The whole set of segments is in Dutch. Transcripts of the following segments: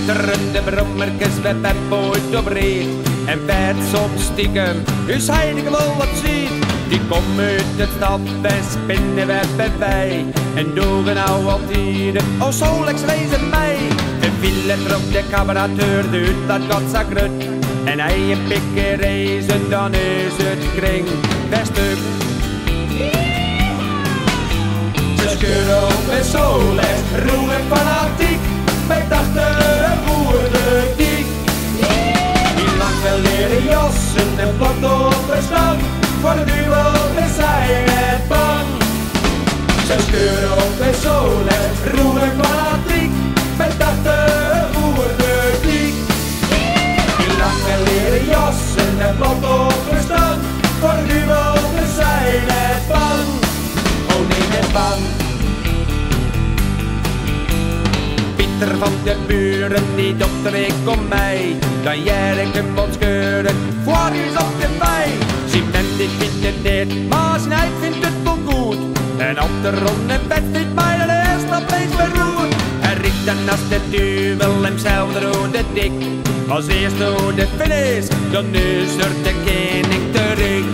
Schitterende brommerkes met Peppoort op reed. En werd soms stiekem, is heilige wel wat ziet. Die komt uit het stad en spinnenwebben bij. En dogen nou altijd, oh zo leks wezen mij. En vielen trok de cabareteur uit dat godzakruut. En hij een pikke reizen, dan is het kring stuk. Ze scheuren op en zo les, roem en fanatiek. Wij dachten voerde diek. Die lang wel leren jassen en plat op de stang. Voor de duel we zijn het bang. Ze scheuren op en zo les, roem en fanatiek. Wij dachten voerde diek. Die lang wel leren jassen en plat op de stang. Voor de duel we zijn het bang. Oh nee, het bang. Pieter van de buren, die dokter ik om mij. Dan jij ik hem wat scheuren, voor is op de bij. Cement die vindt het niet, maar Snijt vindt het wel goed. En op de ronde bed vindt mij de eerste opeens beroerd. Hij riekt dan naast de duvel hemzelf de rode dik. Als eerste hoe de finish, dan is er de koning terug.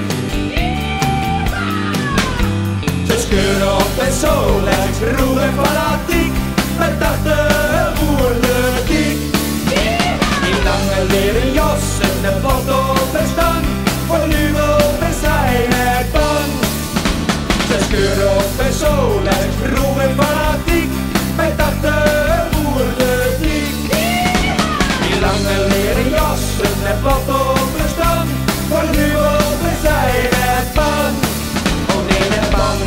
Ze scheuren op en zo lijkt roer en fanatiek. Wij dachten voerde diek. Die lange leren jassen en plat op en stang. Voor nu wel we zijn het bang. Ze scheuren op en zo lijkt roer en fanatiek. Wij dachten voerde diek. Die lange leren jassen en plat op en stang. Voor nu wel we zijn het bang. Oh nee, het bang.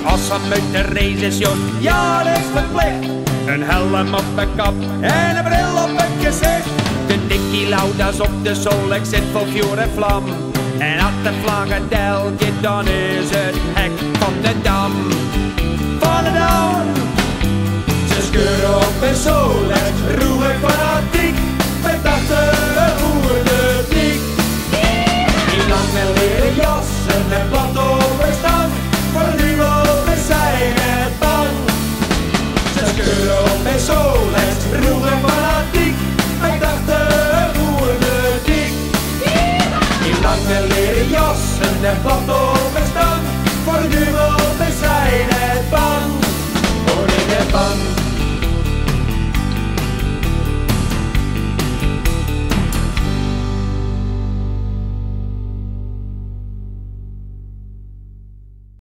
Als hem uit de race is, Jos, ja dat is verplicht. Een helm op de kap en een bril op het gezicht. De dikkie laudas op de Solex zit vol vuur en vlam. En had de vlag een deltje, dan is het hek van de dam. Van de dam. Ze scheuren op en Solex, roer fanatiek. Wij dachten voerde diek. Die lange leren jassen en plat op en stang. Voor nu we zijn het bang. Ze scheuren op en Solex, roer en fanatiek. Wij dachten voerde diek. Die lange leren jassen en plat op